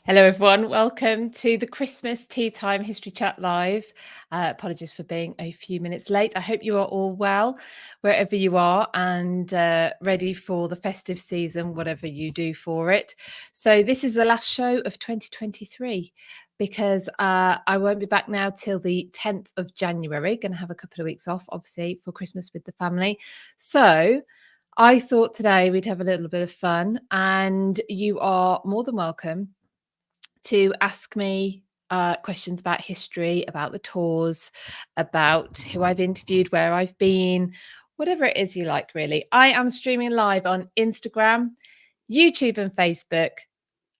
Hello, everyone. Welcome to the Christmas Tea Time History Chat Live. Apologies for being a few minutes late. I hope you are all well, wherever you are, and ready for the festive season, whatever you do for it. So this is the last show of 2023 because I won't be back now till the 10th of January. Going to have a couple of weeks off, obviously, for Christmas with the family. So I thought today we'd have a little bit of fun, and you are more than welcome to ask me questions about history, about the tours, about who I've interviewed, where I've been, whatever it is you like, really. I am streaming live on Instagram, YouTube, and Facebook,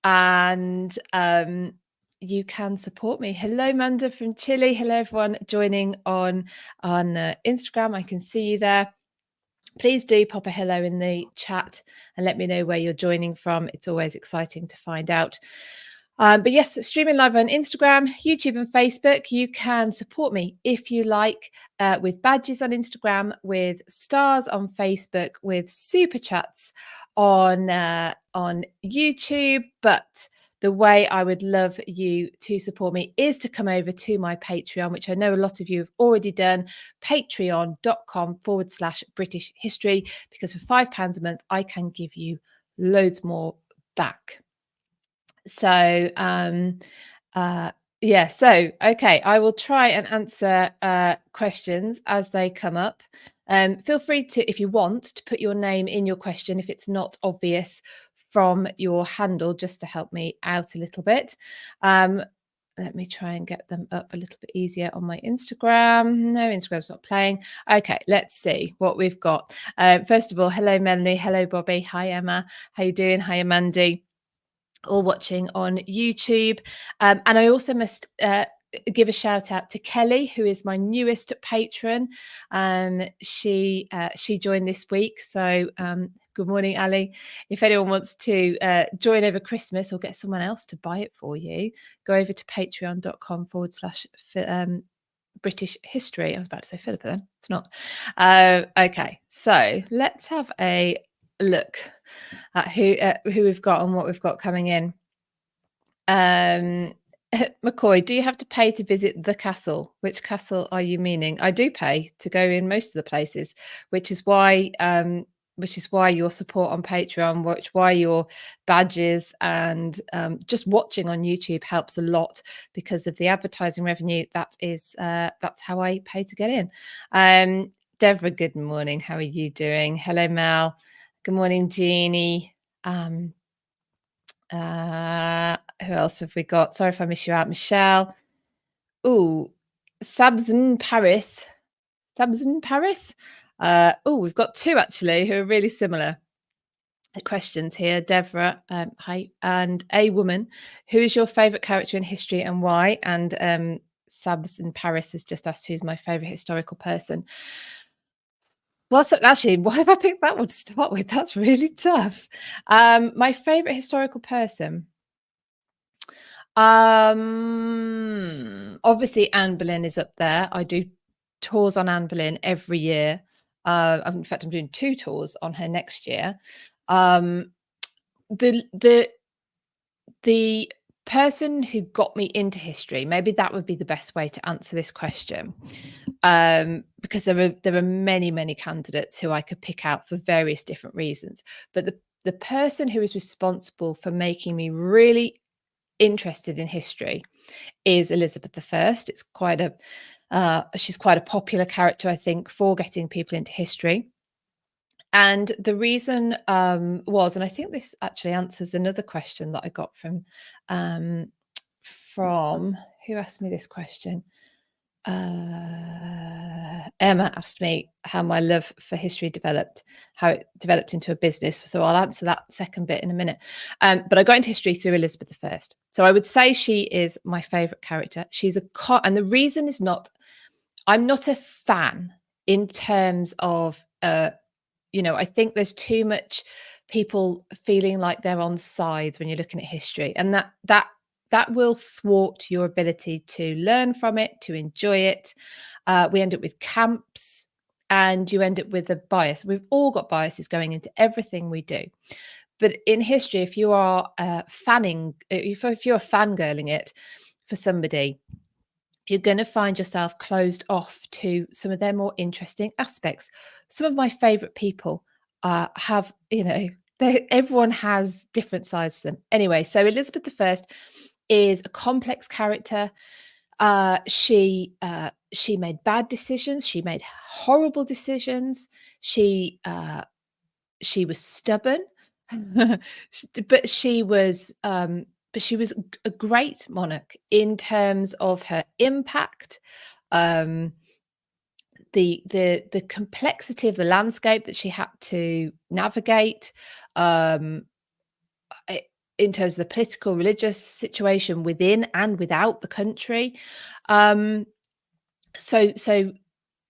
and you can support me. Hello, Manda from Chile. Hello, everyone joining on Instagram. I can see you there. Please do pop a hello in the chat and let me know where you're joining from. It's always exciting to find out. But yes, streaming live on Instagram, YouTube, and Facebook. You can support me if you like with badges on Instagram, with stars on Facebook, with super chats on YouTube. But the way I would love you to support me is to come over to my Patreon, which I know a lot of you have already done, patreon.com/British history, because for £5 a month, I can give you loads more back. So, yeah, so, okay, I will try and answer questions as they come up. Feel free to, if you want, to put your name in your question if it's not obvious from your handle, just to help me out a little bit. Let me try and get them up a little bit easier on my Instagram. No, Instagram's not playing. Okay, let's see what we've got. First of all, hello, Melanie. Hello, Bobby. Hi, Emma. How you doing? Hi, Mandy. All watching on YouTube. And I also must give a shout out to Kelly, who is my newest patron. She joined this week. So good morning, Ali. If anyone wants to join over Christmas or get someone else to buy it for you, go over to patreon.com/British history. I was about to say Philippa then. It's not. Okay, so let's have a look at who we've got and what we've got coming in. McCoy, do you have to pay to visit the castle? Which castle are you meaning? I do pay to go in most of the places, which is why your support on Patreon, why your badges and just watching on YouTube helps a lot because of the advertising revenue. That's how I pay to get in. Deborah, good morning. How are you doing? Hello, Mel. Good morning, Jeannie. Who else have we got? Sorry if I miss you out, Michelle. Oh, Sabzan Paris. We've got two actually who are really similar questions here. Deborah, hi, and a woman. Who is your favourite character in history and why? And Sabs in Paris has just asked who's my favourite historical person. Well, so actually, why have I picked that one to start with? That's really tough. My favourite historical person. Obviously, Anne Boleyn is up there. I do tours on Anne Boleyn every year. In fact, I'm doing 2 tours on her next year. The person who got me into history, maybe that would be the best way to answer this question, because there are many candidates who I could pick out for various different reasons. But the person who is responsible for making me really interested in history is Elizabeth I. It's quite she's quite a popular character, I think, for getting people into history. And the reason was, and I think this actually answers another question that I got from who asked me this question. Emma asked me how my love for history developed, how it developed into a business. So I'll answer that second bit in a minute. But I got into history through Elizabeth I. So I would say she is my favourite character. She's and the reason is not, I'm not a fan in terms of, I think there's too much people feeling like they're on sides when you're looking at history, and that will thwart your ability to learn from it, to enjoy it. We end up with camps and you end up with a bias. We've all got biases going into everything we do. But in history, if you are if you're fangirling it for somebody, you're going to find yourself closed off to some of their more interesting aspects. Some of my favorite people have, everyone has different sides to them. Anyway, so Elizabeth I is a complex character. She made bad decisions. She made horrible decisions. She was stubborn, but she was a great monarch in terms of her impact, um, the complexity of the landscape that she had to navigate, um, in terms of the political, religious situation within and without the country. Um, so so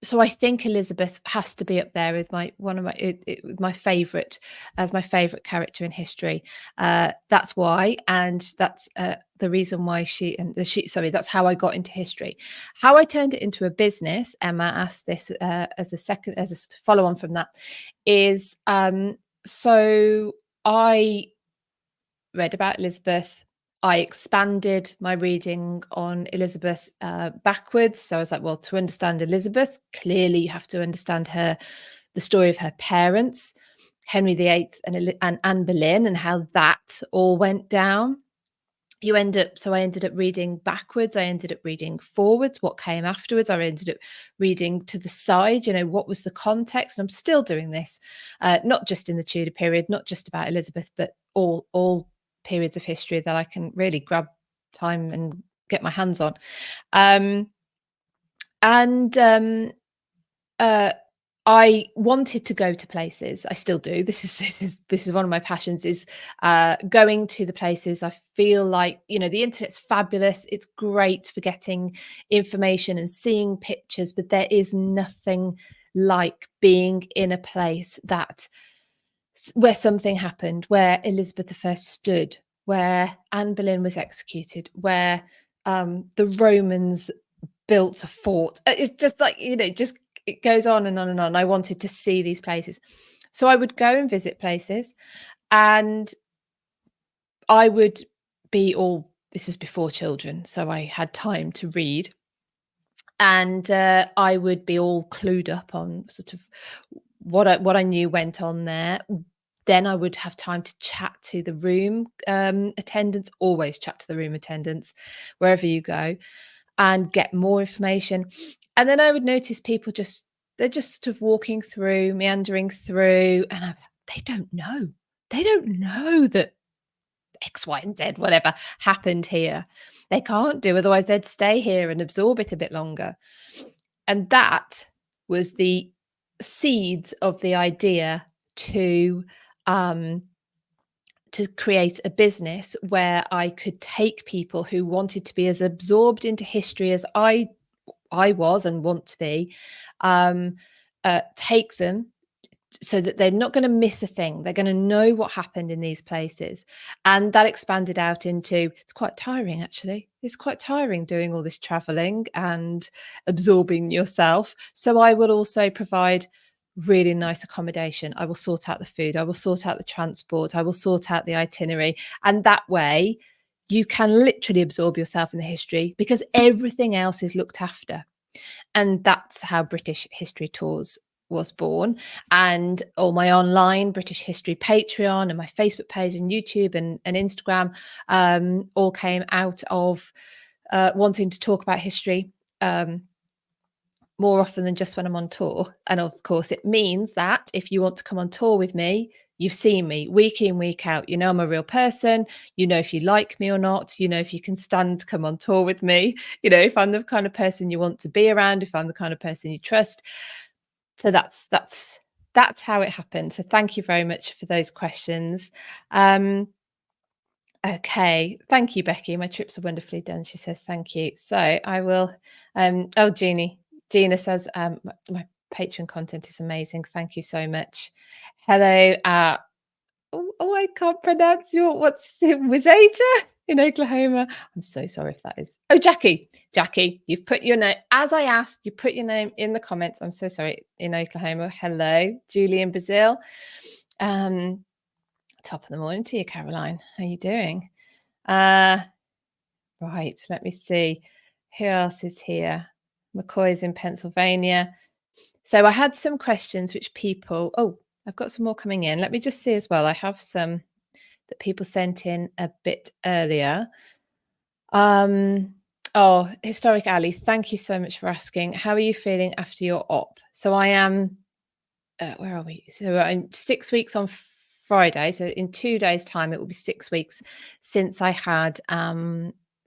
so I think Elizabeth has to be up there with my favorite as my favorite character in history. That's why, and that's the reason why that's how I got into history. How I turned it into a business. Emma asked this as a follow on from that. Is so I read about Elizabeth. I expanded my reading on Elizabeth backwards. So I was like, well, to understand Elizabeth, clearly you have to understand the story of her parents, Henry VIII and Anne Boleyn, and how that all went down. I ended up reading backwards. I ended up reading forwards, what came afterwards. I ended up reading to the side, what was the context. And I'm still doing this, not just in the Tudor period, not just about Elizabeth, but all periods of history that I can really grab time and get my hands on. I wanted to go to places. I still do. This is one of my passions, is going to the places. I feel like, the internet's fabulous. It's great for getting information and seeing pictures, but there is nothing like being in a place where something happened, where Elizabeth I stood, where Anne Boleyn was executed, where the Romans built a fort. It's just like, it goes on and on and on. I wanted to see these places. So I would go and visit places, and I would this was before children, so I had time to read. And I would be all clued up on sort of what I knew went on there. Then I would have time to chat to the room attendants, always chat to the room attendants, wherever you go, and get more information. And then I would notice people they're just sort of walking through, meandering through, and they don't know. They don't know that X, Y, and Z, whatever happened here. They can't do, otherwise they'd stay here and absorb it a bit longer. And that was the seeds of the idea to create a business where I could take people who wanted to be as absorbed into history as I was and want to be, take them so that they're not going to miss a thing. They're going to know what happened in these places. And that expanded out into, it's quite tiring, actually. It's quite tiring doing all this traveling and absorbing yourself. So I will also provide really nice accommodation. I will sort out the food. I will sort out the transport. I will sort out the itinerary. And that way you can literally absorb yourself in the history, because everything else is looked after. And that's how British History Tours was born. And all my online British History Patreon and my Facebook page and YouTube and Instagram all came out of wanting to talk about history more often than just when I'm on tour. And of course, it means that if you want to come on tour with me, you've seen me week in, week out. I'm a real person. If you like me or not. If you can stand to come on tour with me. If I'm the kind of person you want to be around, if I'm the kind of person you trust. So that's how it happened. So thank you very much for those questions. Okay, thank you, Becky. My trips are wonderfully done. She says thank you. So I will. Gina says my Patreon content is amazing. Thank you so much. Hello. I can't pronounce what's Wizaja in Oklahoma. I'm so sorry if that is. Oh, Jackie, you've put your name, as I asked, you put your name in the comments. I'm so sorry, in Oklahoma. Hello, Julie in Brazil. top of the morning to you, Caroline. How are you doing? Right, let me see. Who else is here? McCoy's in Pennsylvania. So I had some questions which people... Oh, I've got some more coming in. Let me just see as well. I have some that people sent in a bit earlier. Oh, Historic Ali, thank you so much for asking. How are you feeling after your op? So I am... where are we? So I'm 6 weeks on Friday. So in 2 days' time, it will be 6 weeks since I had...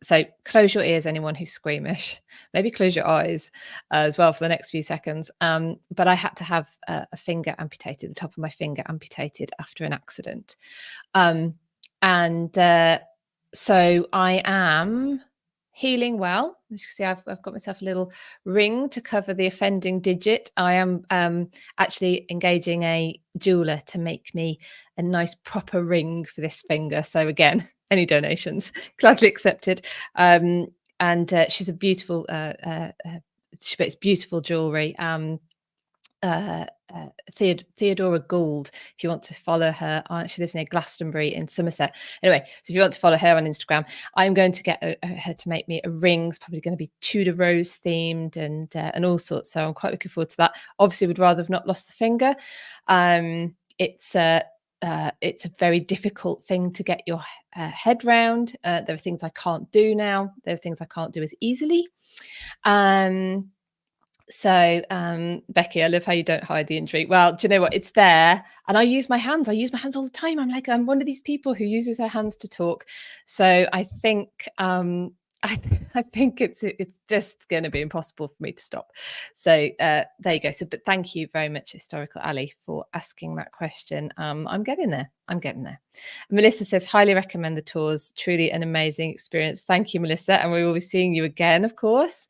So close your ears, anyone who's squeamish. Maybe close your eyes as well for the next few seconds. But I had to have a finger amputated, the top of my finger amputated after an accident. So I am healing well. As you can see, I've got myself a little ring to cover the offending digit. I am actually engaging a jeweler to make me a nice proper ring for this finger. So again, any donations gladly accepted. And she's a beautiful, it's beautiful jewelry. Theodora Gould, if you want to follow her. She lives near Glastonbury in Somerset. Anyway, so if you want to follow her on Instagram, I'm going to get her to make me a ring. It's probably going to be Tudor rose themed and all sorts. So I'm quite looking forward to that. Obviously, would rather have not lost the finger. It's a very difficult thing to get your head round. There are things I can't do now. There are things I can't do as easily. So, Becky, I love how you don't hide the injury. Well, do you know what? It's there. And I use my hands. I use my hands all the time. I'm one of these people who uses her hands to talk. So I think I think it's just going to be impossible for me to stop. So there you go. So, but thank you very much, Historical Ali, for asking that question. I'm getting there. Melissa says, highly recommend the tours. Truly an amazing experience. Thank you, Melissa. And we will be seeing you again, of course.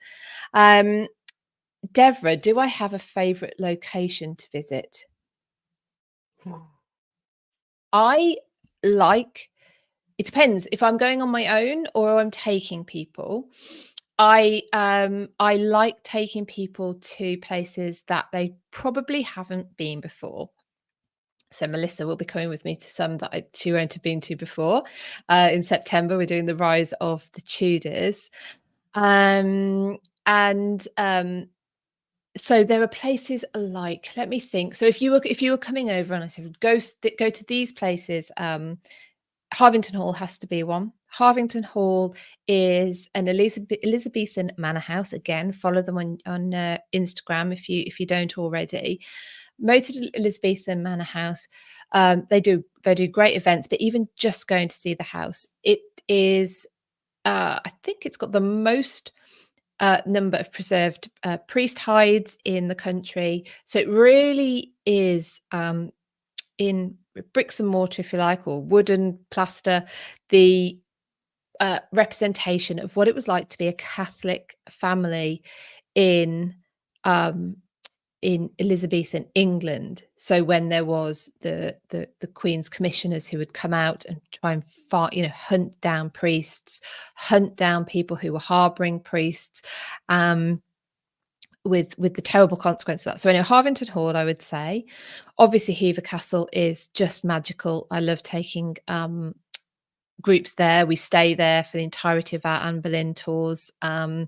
Devra, do I have a favourite location to visit? It depends if I'm going on my own or I'm taking people. I like taking people to places that they probably haven't been before. So Melissa will be coming with me to some that she won't have been to before. In September, we're doing the Rise of the Tudors. So there are places like, let me think. So if you were coming over and I said go to these places, Harvington Hall has to be one. Harvington Hall is an Elizabethan manor house. Again, follow them on Instagram if you don't already. Moated Elizabethan manor house. They do great events, but even just going to see the house, it is. I think it's got the most number of preserved priest hides in the country. So it really is in bricks and mortar, if you like, or wooden plaster, the representation of what it was like to be a Catholic family in Elizabethan England. So when there was the Queen's commissioners who would come out and try and hunt down priests, hunt down people who were harboring priests, with the terrible consequence of that. So anyway, Harvington Hall, I would say. Obviously, Hever Castle is just magical. I love taking groups there. We stay there for the entirety of our Anne Boleyn tours. And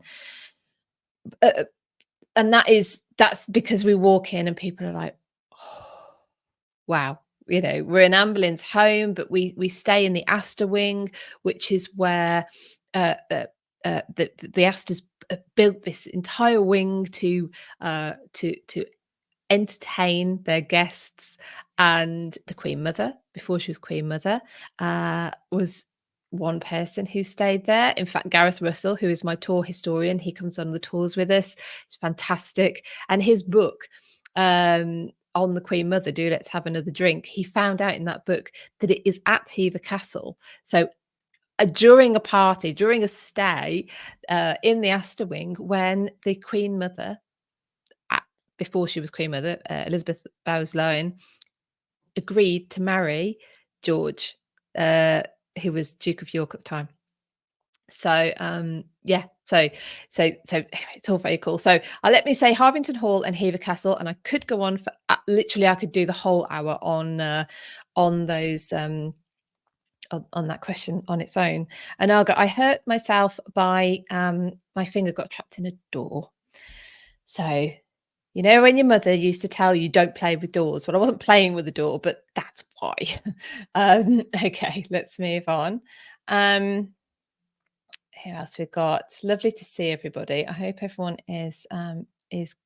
that's because we walk in and people are like, oh, wow, we're in Anne Boleyn's home, but we stay in the Astor wing, which is where the Astors built this entire wing to entertain their guests. And the Queen Mother, before she was Queen Mother, was one person who stayed there. In fact, Gareth Russell, who is my tour historian, he comes on the tours with us. It's fantastic. And his book on the Queen Mother, Do Let's Have Another Drink, he found out in that book that it is at Hever Castle. So during a stay in the Astor Wing, when the Queen Mother, before she was Queen Mother, Elizabeth Bowes-Lyon, agreed to marry George, who was Duke of York at the time. So yeah, so anyway, it's all very cool. So let me say Harvington Hall and Hever Castle, and I could go on for literally I could do the whole hour on those on that question on its own. And I hurt myself by my finger got trapped in a door. So you know when your mother used to tell you don't play with doors. Well, I wasn't playing with the door, but that's why. Okay, let's move on. Who else we've got? It's lovely to see everybody. I hope everyone is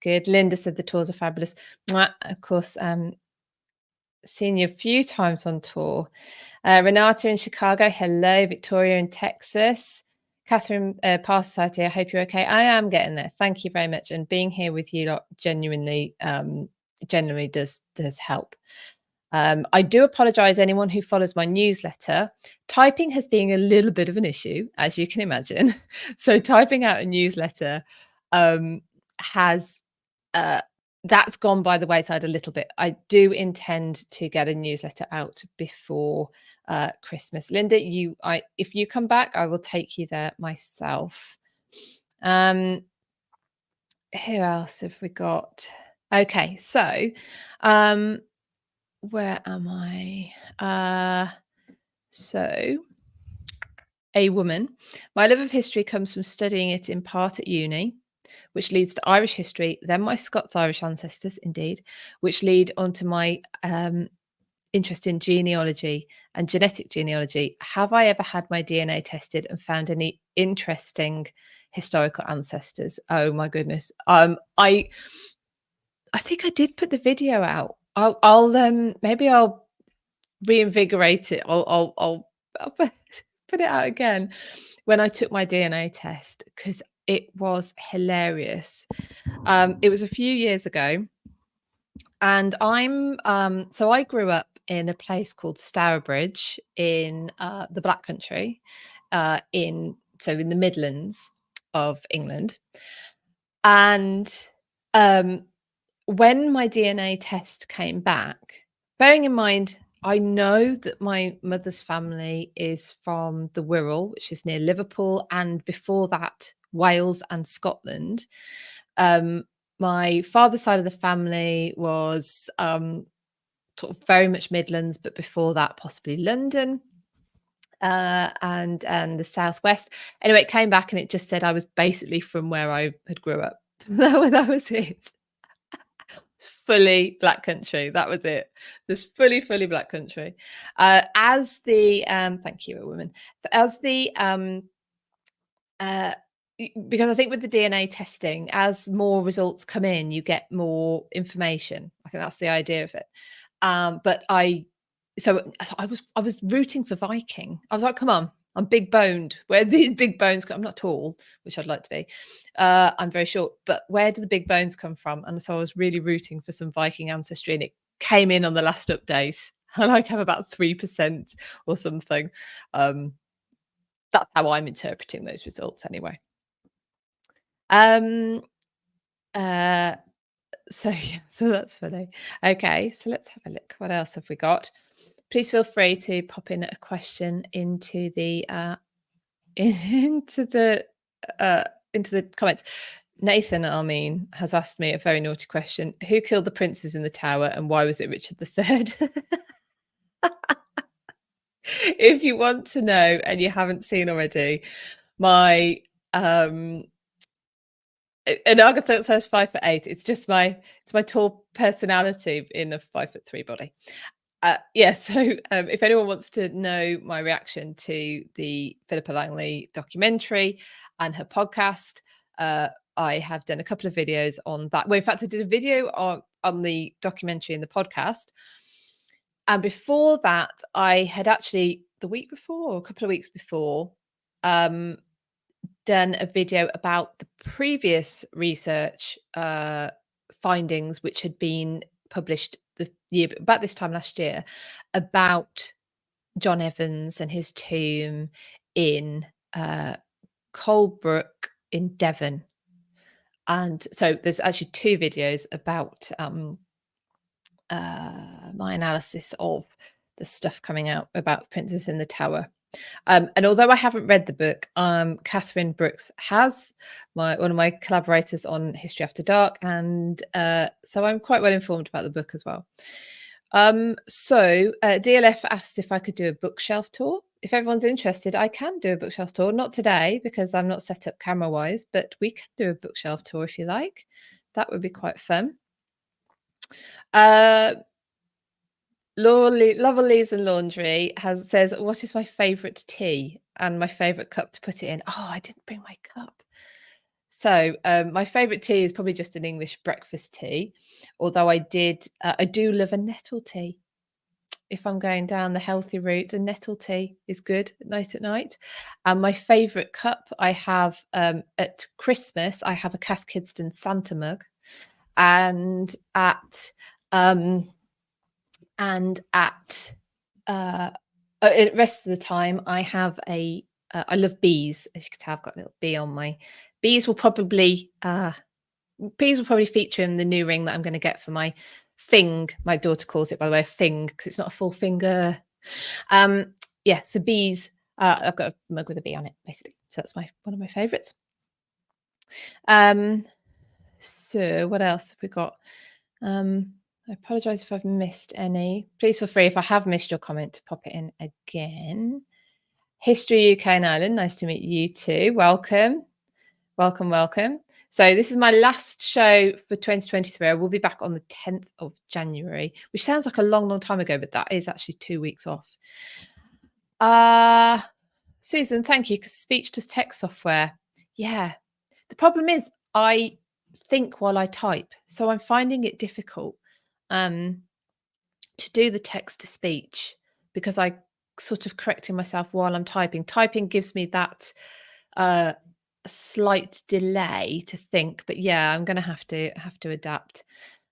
good. Linda said the tours are fabulous. Mwah. Of course, seen you a few times on tour. Renata in Chicago. Hello, Victoria in Texas. Catherine, Power Society. I hope you're okay. I am getting there. Thank you very much. And being here with you lot genuinely does help. I do apologize anyone who follows my newsletter. Typing has been a little bit of an issue, as you can imagine. So typing out a newsletter has that's gone by the wayside a little bit. I do intend to get a newsletter out before Christmas. Linda, if you come back, I will take you there myself. Who else have we got? Okay, so where am I? So a woman. My love of history comes from studying it in part at uni, which leads to Irish history, then my Scots-Irish ancestors, indeed, which lead on to my interest in genealogy and genetic genealogy. Have I ever had my DNA tested and found any interesting historical ancestors? Oh my goodness. I think I did put the video out. I'll maybe I'll reinvigorate it. I'll put it out again when I took my DNA test because it was hilarious. It was a few years ago, and so I grew up in a place called Stourbridge in the Black Country, in the Midlands of England, and when my DNA test came back, bearing in mind, I know that my mother's family is from the Wirral, which is near Liverpool, and before that, Wales and Scotland. My father's side of the family was sort of very much Midlands, but before that, possibly London and the Southwest. Anyway, it came back and it just said I was basically from where I had grew up. That was it. Fully Black Country. That was it. Just fully Black Country. As the thank you, a woman. As the because I think with the DNA testing, as more results come in, you get more information. I think that's the idea of it. But I was rooting for Viking. I was like, come on, I'm big boned. Where these big bones come? I'm not tall, which I'd like to be. I'm very short, but where do the big bones come from? And so I was really rooting for some Viking ancestry, and it came in on the last update. I like have about 3% or something. That's how I'm interpreting those results anyway. Um so yeah, so that's funny. Okay, so let's have a look. What else have we got? Please feel free to pop in a question into the into the comments. Nathan Armin has asked me a very naughty question. Who killed the princes in the tower and why was it Richard III? If you want to know and you haven't seen already, my an Agatha says 5'8". It's just my tall personality in a 5'3" body. Yeah, so if anyone wants to know my reaction to the Philippa Langley documentary and her podcast, I have done a couple of videos on that. Well, in fact, I did a video on the documentary and the podcast. And before that, I had actually the week before, or a couple of weeks before, done a video about the previous research findings, which had been published the year about this time last year, about John Evans and his tomb in Colebrook in Devon. And so there's actually two videos about my analysis of the stuff coming out about the Princess in the Tower. And although I haven't read the book, Catherine Brooks has, one of my collaborators on History After Dark, and so I'm quite well informed about the book as well. DLF asked if I could do a bookshelf tour. If everyone's interested, I can do a bookshelf tour. Not today because I'm not set up camera wise, but we can do a bookshelf tour if you like. That would be quite fun. Lover Leaves and Laundry says, "What is my favourite tea and my favourite cup to put it in?" Oh, I didn't bring my cup. So my favourite tea is probably just an English breakfast tea, although I do love a nettle tea. If I'm going down the healthy route, a nettle tea is good at night. And my favourite cup I have at Christmas, I have a Cath Kidston Santa mug, and at rest of the time I have I love bees. As you can tell, I've got a little bee on my bees will probably feature in the new ring that I'm going to get for my fing. My daughter calls it, by the way, a fing, because it's not a full finger. Yeah, so bees. I've got a mug with a bee on it, basically. So that's one of my favourites. So what else have we got? I apologise if I've missed any. Please feel free, if I have missed your comment, to pop it in again. History UK and Ireland, nice to meet you too. Welcome. Welcome. So this is my last show for 2023. I will be back on the 10th of January, which sounds like a long time ago, but that is actually 2 weeks off. Susan, thank you, because speech to text software. Yeah. The problem is I think while I type, so I'm finding it difficult to do the text to speech, because I sort of correcting myself while I'm typing. Typing gives me that a slight delay to think, but yeah, I'm going to have to adapt.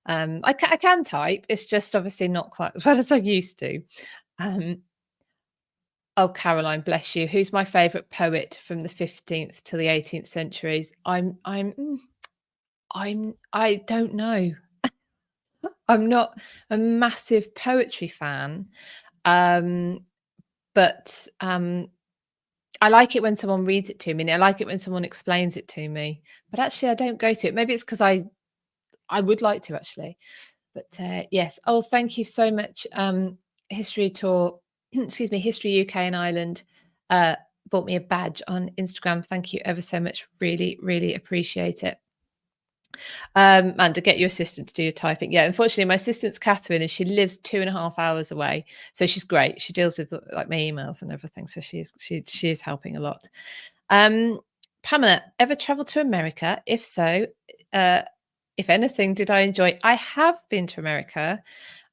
I can type. It's just obviously not quite as well as I used to. Oh, Caroline, bless you. Who's my favourite poet from the 15th to the 18th centuries? I don't know. I'm not a massive poetry fan, but I like it when someone reads it to me, and I like it when someone explains it to me. But actually, I don't go to it. Maybe it's because I would like to actually. But yes. Oh, thank you so much. History Tour, excuse me, History UK and Ireland bought me a badge on Instagram. Thank you ever so much. Really appreciate it. And to get your assistant to do your typing. Yeah, unfortunately, my assistant's Catherine, and she lives 2.5 hours away. So she's great. She deals with like my emails and everything. So she is helping a lot. Pamela, ever traveled to America? If so, if anything, did I enjoy? I have been to America.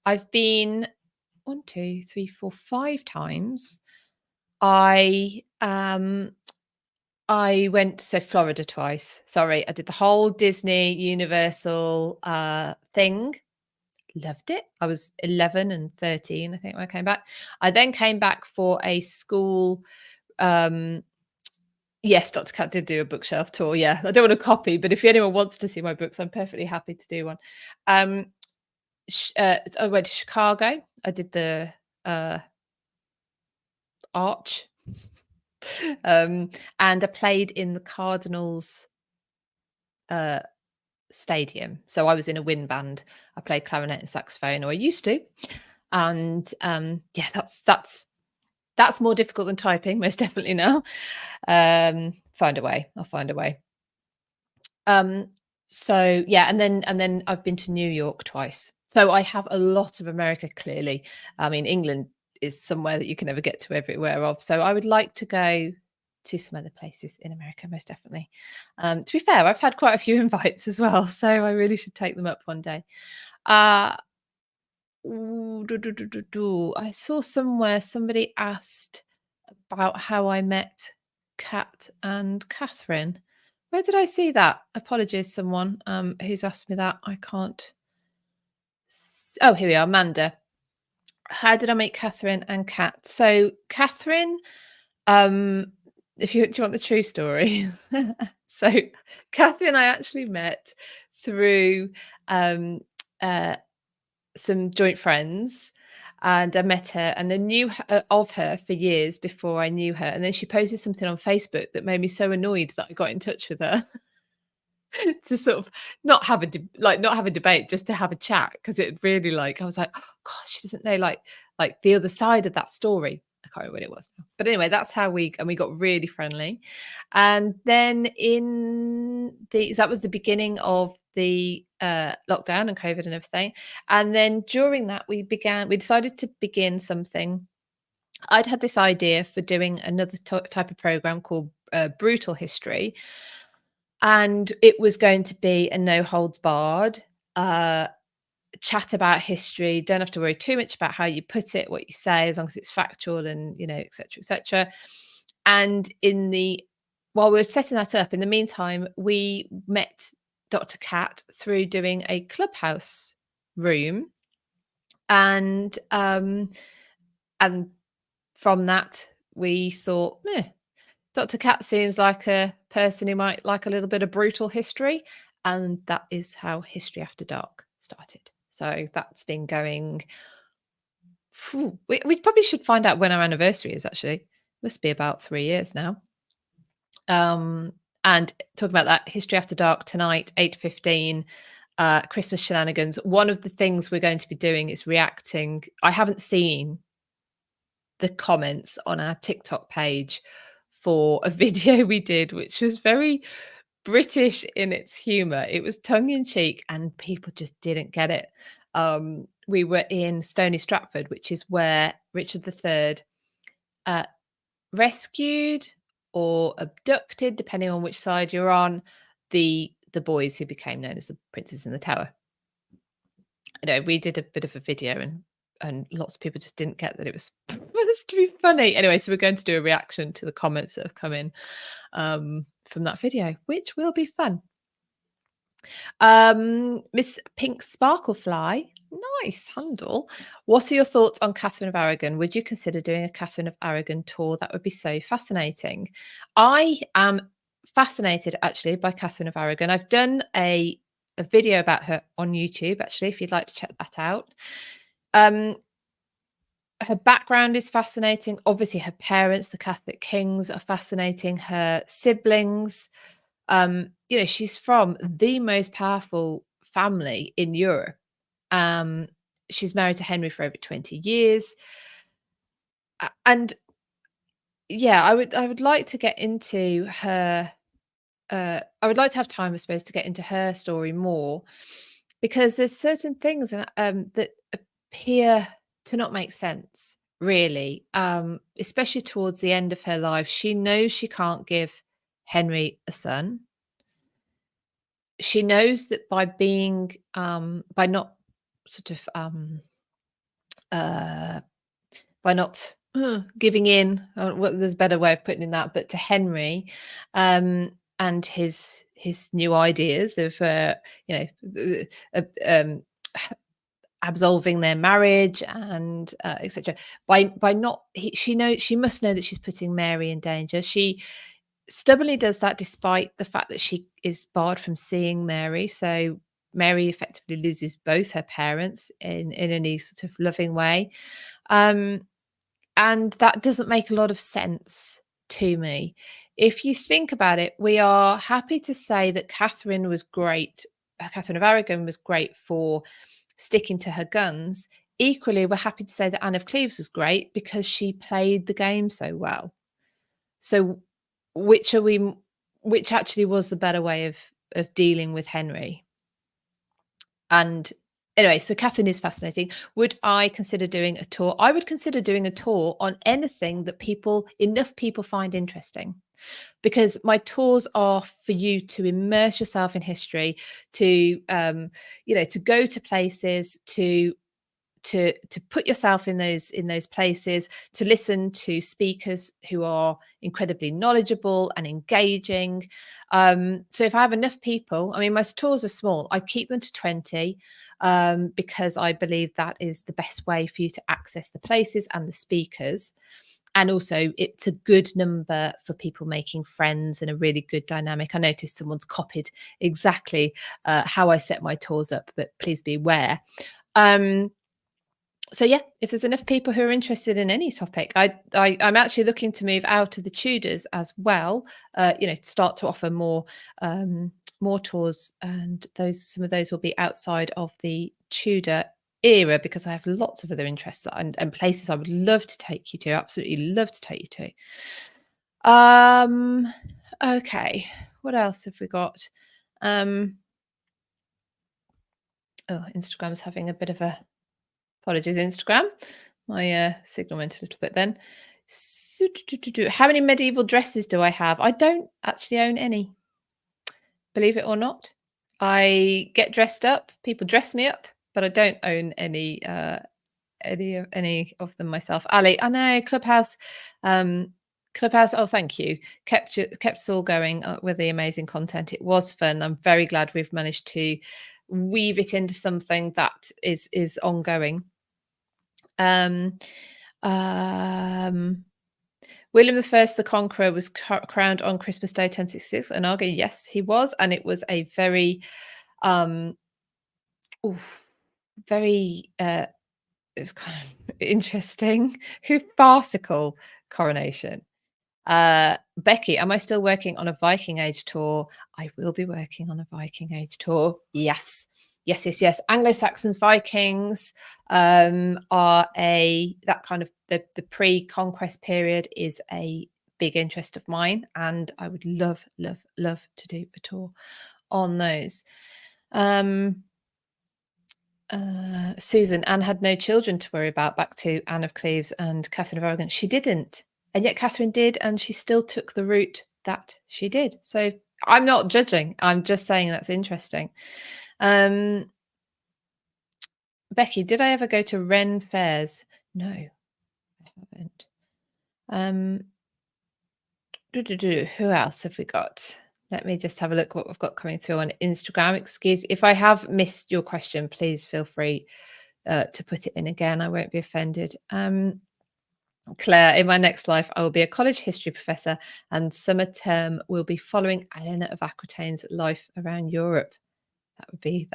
I've been 1, 2, 3, 4, 5 times. I went to Florida twice. Sorry, I did the whole Disney Universal thing. Loved it. I was 11 and 13, I think, when I came back. I then came back for a school. Yes, Dr. Cat did do a bookshelf tour. Yeah, I don't want to copy, but if anyone wants to see my books, I'm perfectly happy to do one. I went to Chicago. I did the Arch. And I played in the Cardinals stadium. So I was in a wind band. I played clarinet and saxophone, or I used to. And yeah, that's more difficult than typing, most definitely now. I'll find a way. So yeah, and then I've been to New York twice. So I have a lot of America, clearly. I mean, England is somewhere that you can never get to everywhere of. So I would like to go to some other places in America, most definitely. To be fair, I've had quite a few invites as well, so I really should take them up one day. I saw somewhere somebody asked about how I met Kat and Catherine. Where did I see that? Apologies, someone who's asked me that. I can't. Oh, here we are, Amanda. How did I meet Catherine and Kat? So Catherine, if you do you want the true story? So Catherine, I actually met through some joint friends. and I met her and I knew of her for years before I knew her. And then she posted something on Facebook that made me so annoyed that I got in touch with her to sort of not have a debate, just to have a chat because it really I was like, oh, gosh, she doesn't know like the other side of that story. I can't remember what it was now. But anyway, that's how we got really friendly. And then that was the beginning of the lockdown and COVID and everything. And then during that we decided to begin something. I'd had this idea for doing another type of program called Brutal History, and it was going to be a no holds barred uh, chat about history. Don't have to worry too much about how you put it, what you say, as long as it's factual and, et cetera, et cetera. And while we were setting that up, in the meantime, we met Dr. Cat through doing a Clubhouse room. And from that, we thought, Dr. Cat seems like a person who might like a little bit of brutal history. And that is how History After Dark started. So that's been going. We probably should find out when our anniversary is, actually. Must be about 3 years now. And talking about that, History After Dark tonight, 8:15, Christmas shenanigans. One of the things we're going to be doing is reacting. I haven't seen the comments on our TikTok page for a video we did, which was very British in its humor. It was tongue in cheek and people just didn't get it. We were in Stony Stratford, which is where Richard III rescued or abducted, depending on which side you're on, the boys who became known as the Princes in the Tower. I know we did a bit of a video and lots of people just didn't get that it was supposed to be funny. Anyway, so we're going to do a reaction to the comments that have come in from that video, which will be fun. Miss Pink Sparklefly, nice handle. What are your thoughts on Catherine of Aragon? Would you consider doing a Catherine of Aragon tour? That would be so fascinating. I am fascinated actually by Catherine of Aragon. I've done a video about her on YouTube, actually, if you'd like to check that out. Her background is fascinating. Obviously, her parents, the Catholic kings, are fascinating. Her siblings, she's from the most powerful family in Europe. She's married to Henry for over 20 years. And yeah, I would like to get into her. I would like to have time, I suppose, to get into her story more, because there's certain things that appear to not make sense, really. Especially towards the end of her life, she knows she can't give Henry a son. She knows that by not sort of by not giving in, well, there's a better way of putting that, but to Henry and his new ideas of absolving their marriage and etc. She must know that she's putting Mary in danger. She stubbornly does that despite the fact that she is barred from seeing Mary. So Mary effectively loses both her parents in any sort of loving way. And that doesn't make a lot of sense to me. If you think about it, we are happy to say that Catherine was great. Catherine of Aragon was great for sticking to her guns. Equally, we're happy to say that Anne of Cleves was great because she played the game so well. So which actually was the better way of dealing with Henry? And anyway, so Catherine is fascinating. Would I consider doing a tour? I would consider doing a tour on anything that enough people find interesting, because my tours are for you to immerse yourself in history, to to go to places, to put yourself in those places, to listen to speakers who are incredibly knowledgeable and engaging. So if I have enough people, I mean, my tours are small. I keep them to 20 because I believe that is the best way for you to access the places and the speakers. And also, it's a good number for people making friends and a really good dynamic. I noticed someone's copied exactly how I set my tours up, but please be aware. So yeah, if there's enough people who are interested in any topic, I'm actually looking to move out of the Tudors as well. To start to offer more tours, and some of those will be outside of the Tudor era because I have lots of other interests and places I would love to take you to. Absolutely love to take you to. Okay, what else have we got? Um, oh, Instagram's having a bit of a Apologies, Instagram. My signal went a little bit then. How many medieval dresses do I have? I don't actually own any, believe it or not. I get dressed up. People dress me up, but I don't own any of them myself. Ali, I know Clubhouse. Clubhouse. Oh, thank you. Kept us all going with the amazing content. It was fun. I'm very glad we've managed to weave it into something that is ongoing. Um, um, William the Conqueror was crowned on Christmas Day 1066. Onaga, yes, he was, and it was a very, um, oof, very, it was kind of interesting, farcical coronation. Becky, am I still working on a Viking Age tour? I will be working on a Viking Age tour. Yes. Yes, yes, yes. Anglo-Saxons, Vikings are that kind of the pre-conquest period is a big interest of mine, and I would love, love, love to do a tour on those. Susan, Anne had no children to worry about, back to Anne of Cleves and Catherine of Aragon. She didn't. And yet Catherine did, and she still took the route that she did. So I'm not judging. I'm just saying that's interesting. Becky, did I ever go to Ren fairs? No, I haven't. Who else have we got? Let me just have a look what we've got coming through on Instagram. Excuse if I have missed your question, please feel free to put it in again. I won't be offended. Claire, in my next life, I will be a college history professor, and summer term will be following Eleanor of Aquitaine's life around Europe. That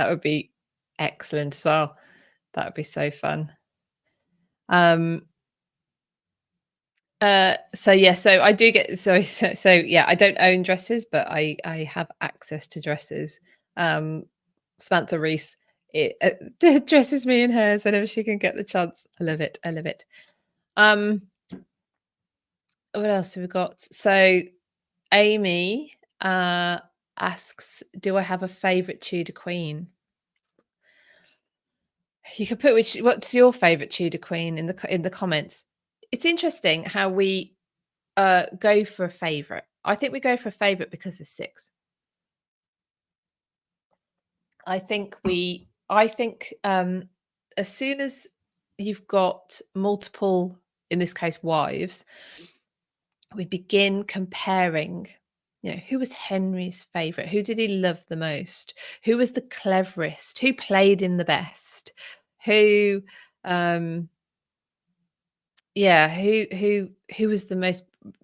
would be excellent as well. That would be so fun. So yeah, so I do get so yeah, I don't own dresses, but I have access to dresses. Samantha Reese dresses me in hers whenever she can get the chance. I love it. I love it. What else have we got? So Amy asks, do I have a favorite Tudor queen? You could put what's your favorite Tudor queen in the comments. It's interesting how we go for a favorite. I think we go for a favorite because there's 6. I think as soon as you've got multiple, in this case, wives, we begin comparing, who was Henry's favorite? Who did he love the most? Who was the cleverest? Who played him the best? Who yeah, who was the most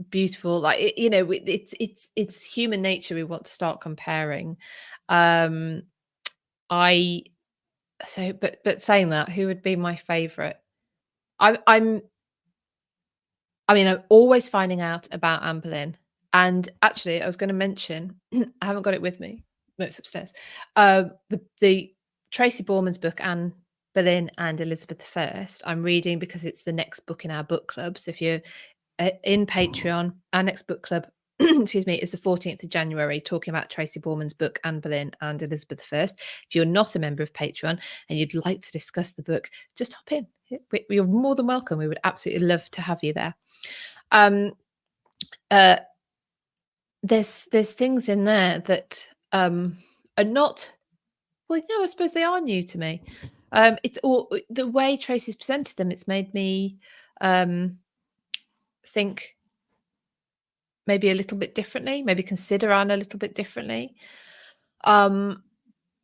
beautiful? Like it's human nature. We want to start comparing. Um I but saying that, who would be my favorite? I'm I mean, I'm always finding out about Anne Boleyn. And actually, I was going to mention, I haven't got it with me. No, it's upstairs. The Tracy Borman's book, Anne Boleyn and Elizabeth I, I'm reading because it's the next book in our book club. So if you're in Patreon, our next book club, excuse me, is the 14th of January, talking about Tracy Borman's book, Anne Boleyn and Elizabeth I. If you're not a member of Patreon and you'd like to discuss the book, just hop in. You're more than welcome. We would absolutely love to have you there. There's things in there that are not, well, no, I suppose they are new to me. It's all the way Tracy's presented them. It's made me think maybe a little bit differently, maybe consider Anne a little bit differently.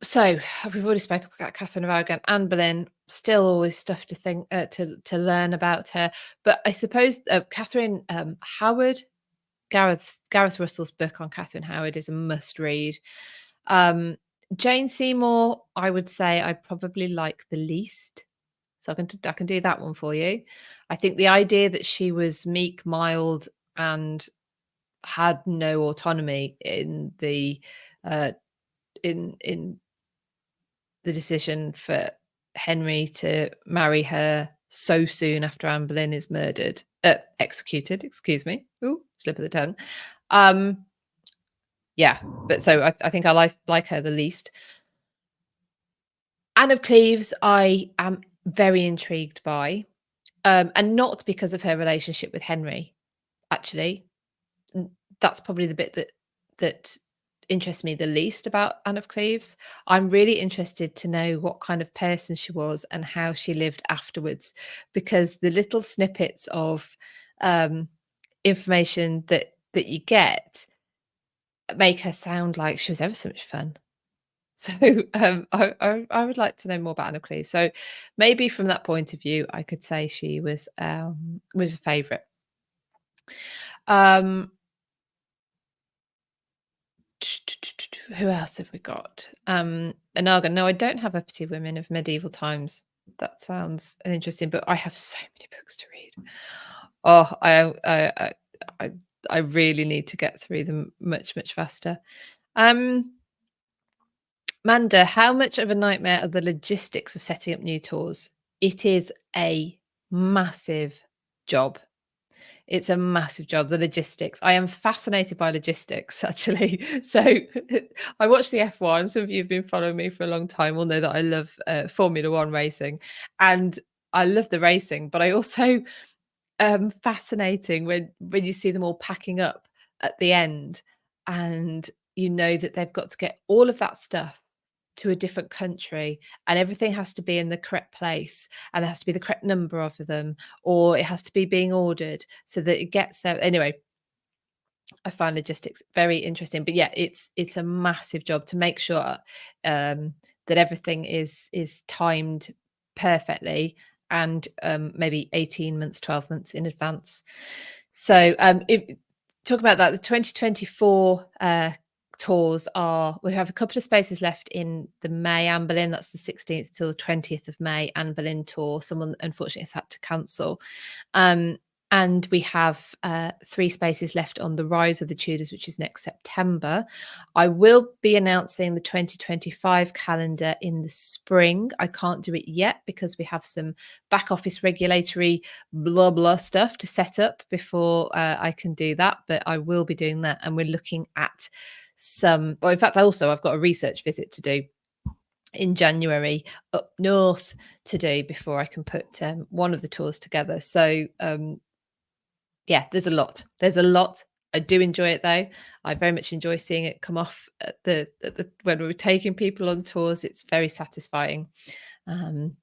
So we've already spoken about Catherine of Aragon. Anne Boleyn, still always stuff to think to learn about her. But I suppose Catherine Howard, Gareth Russell's book on Catherine Howard is a must read. Jane Seymour, I would say I probably like the least So I can do that one for you. I think the idea that she was meek, mild, and had no autonomy uh, in the decision for Henry to marry her so soon after Anne Boleyn is executed, excuse me. Ooh, slip of the tongue. Um, yeah, but so I think I like her the least. Anne of Cleves, I am very intrigued by, and not because of her relationship with Henry, actually. That's probably the bit that interests me the least about Anne of Cleves. I'm really interested to know what kind of person she was and how she lived afterwards, because the little snippets of um, information that you get make her sound like she was ever so much fun. So I would like to know more about Anne of Cleves. So maybe from that point of view, I could say she was a favourite. Um, Who else have we got? Anaga. No, I don't have uppity women of medieval times. That sounds an interesting book. I have so many books to read. Oh, I I really need to get through them much faster. Um, Manda, how much of a nightmare are the logistics of setting up new tours? It is a massive job. It's a massive job, the logistics. I am fascinated by logistics, actually. So I watch the F1. Some of you have been following me for a long time will know that I love Formula One racing, and I love the racing, but I also fascinating when you see them all packing up at the end, and you know that they've got to get all of that stuff to a different country, and everything has to be in the correct place, and there has to be the correct number of them, or it has to be being ordered so that it gets there. Anyway, I find logistics very interesting, but yeah, it's a massive job to make sure that everything is timed perfectly, and maybe 18 months, 12 months in advance. So talk about that. The 2024 tours we have a couple of spaces left in the May Anne Boleyn. That's the 16th till the 20th of May Anne Boleyn tour. Someone unfortunately has had to cancel. And we have 3 spaces left on the Rise of the Tudors, which is next September. I will be announcing the 2025 calendar in the spring. I can't do it yet because we have some back office regulatory blah blah stuff to set up before I can do that. But I will be doing that, and we're looking at in fact, I've got a research visit to do in January up north to do before I can put one of the tours together. So yeah, there's a lot. I do enjoy it though. I very much enjoy seeing it come off when we're taking people on tours. It's very satisfying when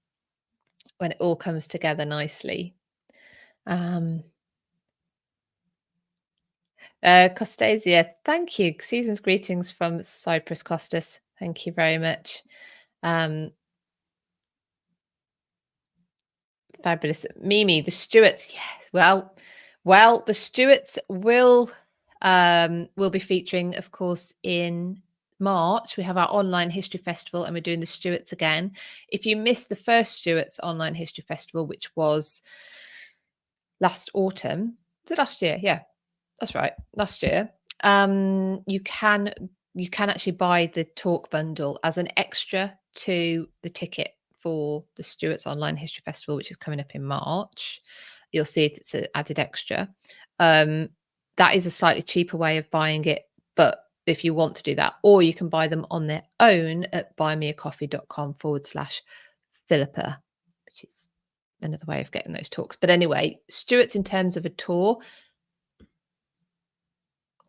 it all comes together nicely. Costasia, thank you. Season's greetings from Cyprus, Costas. Thank you very much. Fabulous. Mimi, the Stuarts. Yes. Well, the Stuarts will be featuring, of course, in March. We have our online history festival, and we're doing the Stuarts again. If you missed the first Stuarts online history festival, which was last autumn, is it last year? Yeah, that's right, last year. You can actually buy the talk bundle as an extra to the ticket for the Stuarts Online History Festival, which is coming up in March. You'll see it's an added extra. That is a slightly cheaper way of buying it, but if you want to do that, or you can buy them on their own at buymeacoffee.com/Philippa, which is another way of getting those talks. But anyway, Stuarts, in terms of a tour,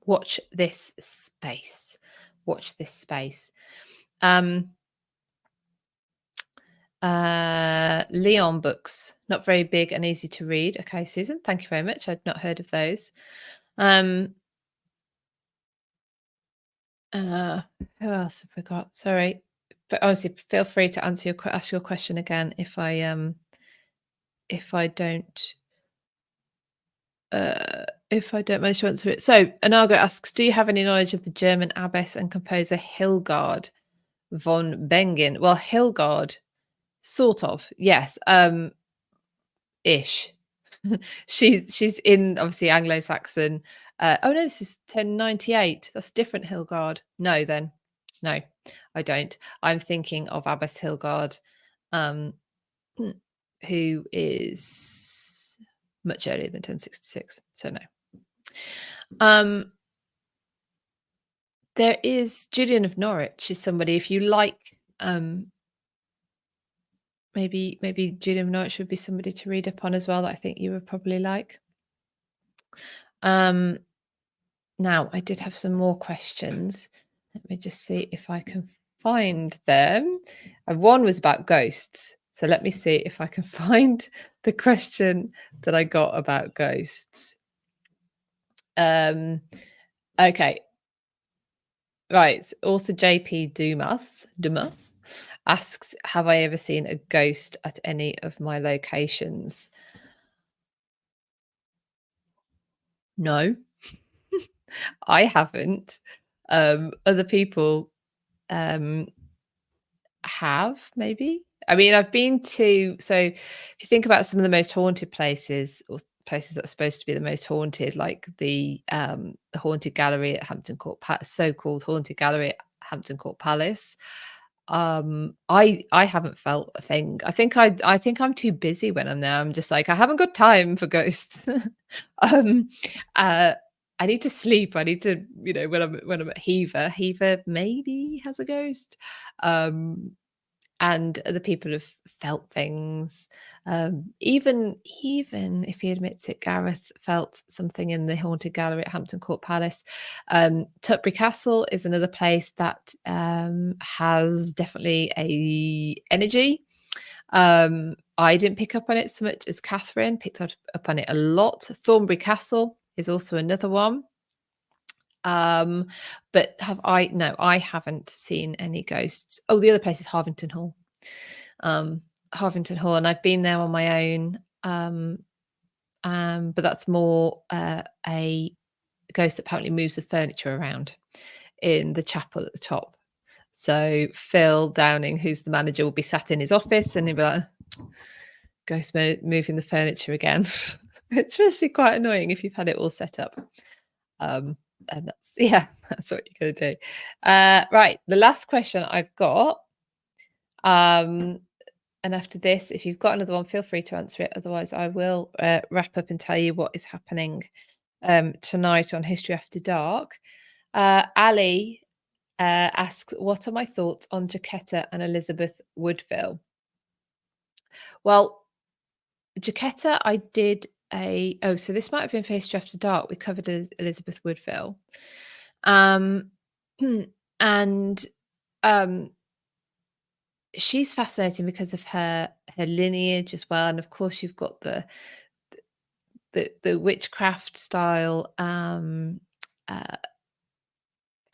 watch this space. Leon books, not very big and easy to read. Okay, Susan, thank you very much. I'd not heard of those. Who else have we got? Sorry, but honestly, feel free to ask your question again if I don't manage to answer it. So Anago asks, do you have any knowledge of the German abbess and composer Hildegard von Bingen? Well, Hildegard Sort of, yes, ish. She's in obviously Anglo-Saxon. Oh no, this is 1098. That's different Hilgard. No, then no, I don't. I'm thinking of Abbess Hilgard, um, who is much earlier than 1066. So no. There is Julian of Norwich is somebody if you like. Maybe Julian of Norwich would be somebody to read up on as well that I think you would probably like. Um, Now, I did have some more questions. Let me just see if I can find them. One was about ghosts. So let me see if I can find the question that I got about ghosts. Okay. Right. Author JP Dumas asks, have I ever seen a ghost at any of my locations? No, I haven't. Other people have maybe. I mean, I've been to so if you think about some of the most haunted places or places that are supposed to be the most haunted, like the haunted gallery at Hampton Court so-called haunted gallery at Hampton Court Palace. I haven't felt a thing. I think I'm too busy when I'm there. I'm just like, I haven't got time for ghosts. um uh I need to sleep. I need to, when I'm at Hever maybe has a ghost. Um and other people have felt things. Even if he admits it, Gareth felt something in the haunted gallery at Hampton Court Palace. Tutbury Castle is another place that has definitely a energy. I didn't pick up on it so much as Catherine picked up on it a lot. Thornbury Castle is also another one. But no, I haven't seen any ghosts. Oh, the other place is Harvington Hall. Harvington Hall, and I've been there on my own. But that's more a ghost that apparently moves the furniture around in the chapel at the top. So Phil Downing, who's the manager, will be sat in his office and he'll be like, ghost moving the furniture again. It's supposed to be quite annoying if you've had it all set up. And that's that's what you're gonna do. Right, the last question I've got. And after this, if you've got another one, feel free to answer it. Otherwise, I will wrap up and tell you what is happening tonight on History After Dark. Ali asks, what are my thoughts on Jacquetta and Elizabeth Woodville? Well, Jacquetta, I did so this might have been for History After Dark. We covered Elizabeth Woodville. And she's fascinating because of her lineage as well, and of course you've got the witchcraft style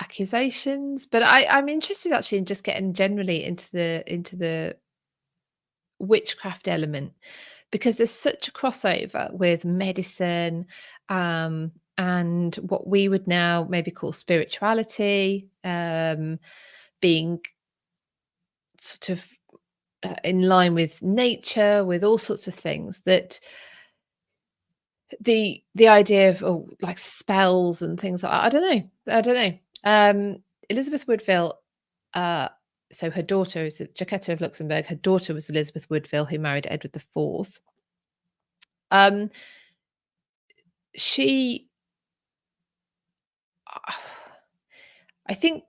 accusations. But I'm interested actually in just getting generally into the witchcraft element, because there's such a crossover with medicine and what we would now maybe call spirituality, being sort of in line with nature, with all sorts of things, that the idea of like spells and things like that, I don't know. Elizabeth Woodville, so her daughter is Jacquetta of Luxembourg. Her daughter was Elizabeth Woodville, who married Edward IV. She I think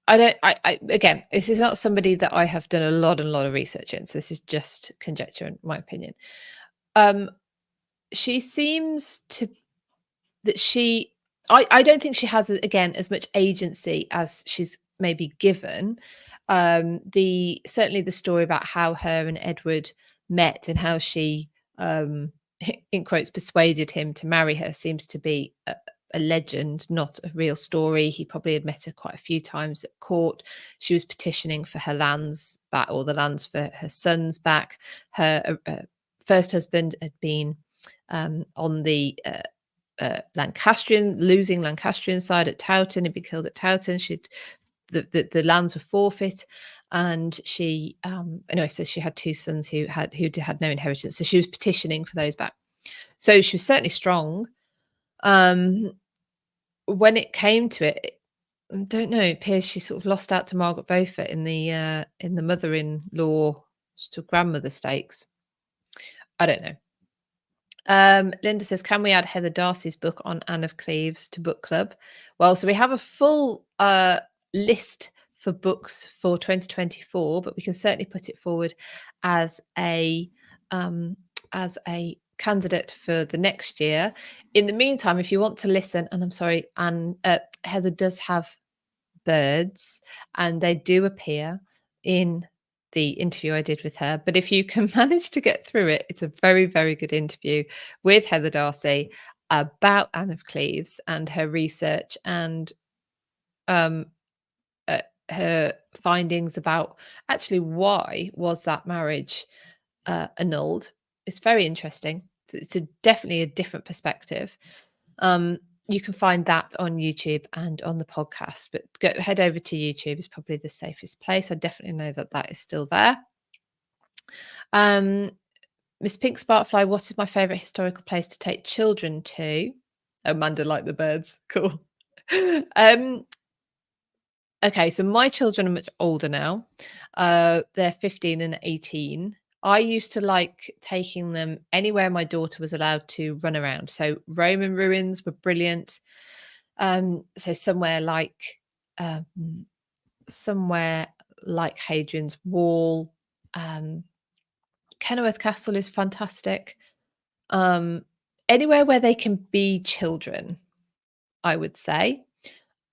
I again, this is not somebody that I have done a lot of research in, so this is just conjecture in my opinion. She seems to that she I don't think she has again as much agency as she's maybe given. Certainly the story about how her and Edward met and how she in quotes persuaded him to marry her seems to be a legend, not a real story. He probably had met her quite a few times at court. She was petitioning for her lands back, or the lands for her sons back. Her first husband had been on the losing Lancastrian side at Towton. He'd be killed at Towton. The lands were forfeit. and she anyway, so she had two sons who had no inheritance, so she was petitioning for those back. So she was certainly strong. Um, when it came to it, I don't know, it appears she sort of lost out to Margaret Beaufort in the mother-in-law sort of grandmother stakes. I don't know. Linda says, can we add Heather Darcy's book on Anne of Cleves to book club? Well, so we have a full list for books for 2024, but we can certainly put it forward as a candidate for the next year. In the meantime, if you want to listen, and I'm sorry, and Heather does have birds, and they do appear in the interview I did with her. But if you can manage to get through it, it's a very, very good interview with Heather Darcy about Anne of Cleves and her research and um, her findings about actually why was that marriage annulled. It's very interesting. It's definitely a different perspective. You can find that on YouTube and on the podcast, but head over to YouTube is probably the safest place. I definitely know that that is still there. Miss Pink Sparkfly, what is my favourite historical place to take children to? Amanda liked the birds. Cool. Okay, so my children are much older now. They're 15 and 18. I used to like taking them anywhere my daughter was allowed to run around. So Roman ruins were brilliant. So um, somewhere like Hadrian's Wall, Kenilworth Castle is fantastic. Anywhere where they can be children, I would say.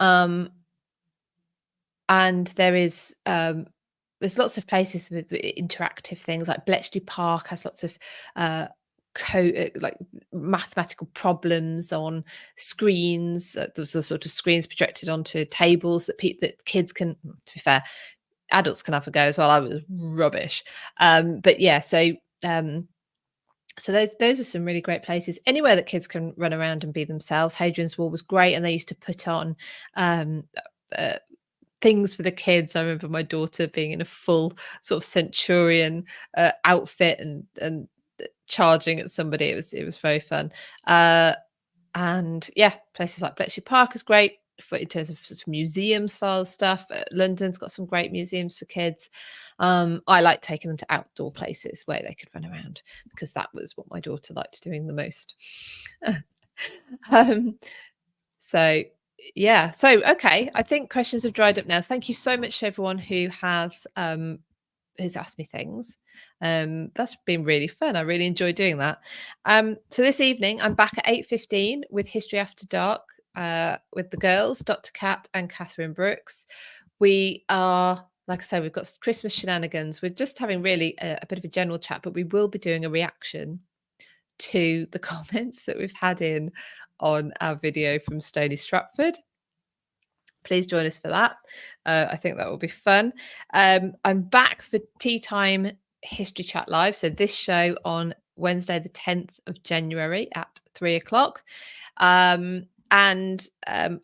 And there's lots of places with interactive things, like Bletchley Park has lots of like mathematical problems on screens. There's a sort of screens projected onto tables that kids can, to be fair, adults can have a go as well. I was rubbish. But yeah, so those are some really great places. Anywhere that kids can run around and be themselves. Hadrian's Wall was great, and they used to put on things for the kids. I remember my daughter being in a full sort of centurion outfit and charging at somebody. It was very fun. And yeah, places like Bletchley Park is great for in terms of sort of museum style stuff. London's got some great museums for kids. I like taking them to outdoor places where they could run around, because that was what my daughter liked doing the most. So yeah, so okay, I think questions have dried up now. Thank you so much to everyone who has who's asked me things. That's been really fun. I really enjoyed doing that. So this evening I'm back at 8:15 with History After Dark with the girls, Dr. Kat and Catherine Brooks. We are, like I said, we've got Christmas shenanigans. We're just having really a bit of a general chat, but we will be doing a reaction to the comments that we've had in on our video from Stony Stratford. Please join us for that. I think that will be fun. I'm back for Tea Time History Chat Live. So this show on Wednesday, the 10th of January at 3:00. And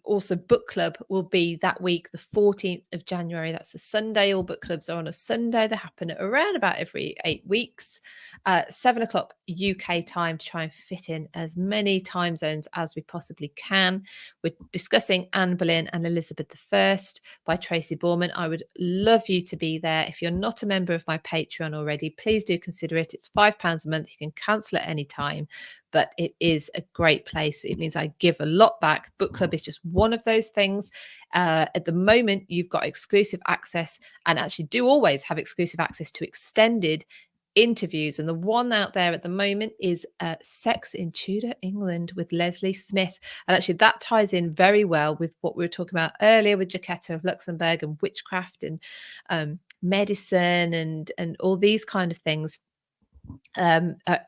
also book club will be that week, the 14th of January. That's a Sunday. All book clubs are on a Sunday. They happen around about every 8 weeks. 7:00 UK time, to try and fit in as many time zones as we possibly can. We're discussing Anne Boleyn and Elizabeth I by Tracy Borman. I would love you to be there. If you're not a member of my Patreon already, please do consider it. It's £5 a month. You can cancel at any time, but it is a great place. It means I give a lot back. Book club is just one of those things. At the moment, you've got exclusive access, and actually do always have exclusive access to extended interviews. And the one out there at the moment is Sex in Tudor England with Leslie Smith. And actually that ties in very well with what we were talking about earlier with Jacquetta of Luxembourg and witchcraft and medicine and all these kind of things.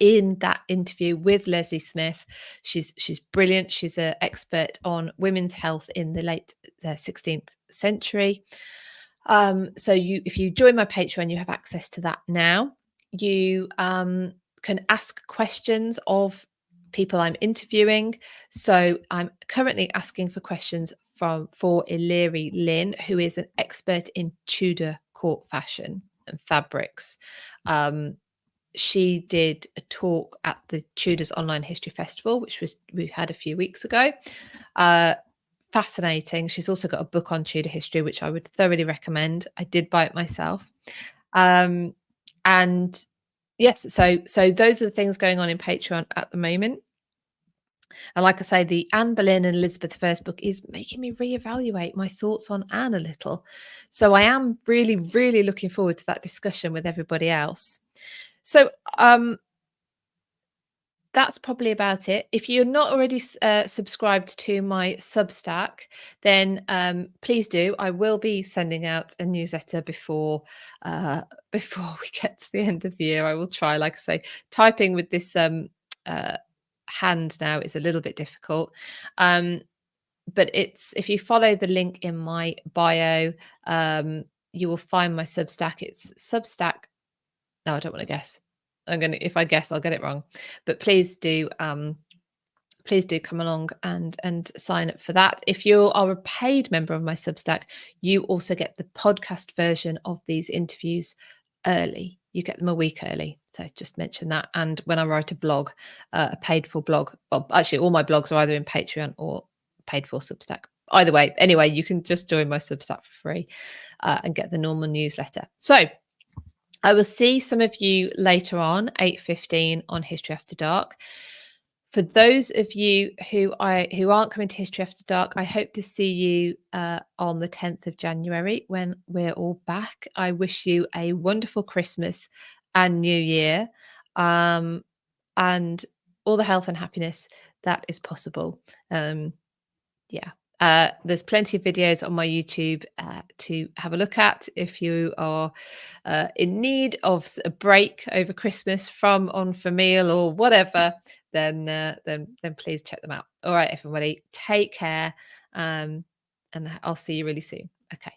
In that interview with Leslie Smith. She's brilliant. She's an expert on women's health in the late 16th century. So if you join my Patreon, you have access to that now. You can ask questions of people I'm interviewing. So I'm currently asking for questions for Illyri Lynn, who is an expert in Tudor court fashion and fabrics. She did a talk at the Tudors Online History Festival, which we had a few weeks ago. Fascinating. She's also got a book on Tudor history, which I would thoroughly recommend. I did buy it myself. And yes, so those are the things going on in Patreon at the moment. And like I say, the Anne Boleyn and Elizabeth I book is making me reevaluate my thoughts on Anne a little. So I am really, really looking forward to that discussion with everybody else. So that's probably about it. If you're not already subscribed to my Substack, then please do. I will be sending out a newsletter before before we get to the end of the year. I will try. Like I say, typing with this hand now is a little bit difficult. But it's, if you follow the link in my bio, you will find my Substack. It's Substack. No, I don't want to guess. If I guess, I'll get it wrong. But please do come along and sign up for that. If you are a paid member of my Substack, you also get the podcast version of these interviews early. You get them a week early. So just mention that. And when I write a blog, a paid for blog, well, actually all my blogs are either in Patreon or paid for Substack. Either way, anyway, you can just join my Substack for free and get the normal newsletter. So I will see some of you later on, 8:15 on History After Dark. For those of you who aren't coming to History After Dark, I hope to see you on the 10th of January when we're all back. I wish you a wonderful Christmas and New Year, and all the health and happiness that is possible. There's plenty of videos on my YouTube to have a look at if you are in need of a break over Christmas from On For Meal or whatever. Then please check them out. All right, everybody, take care, and I'll see you really soon. Okay.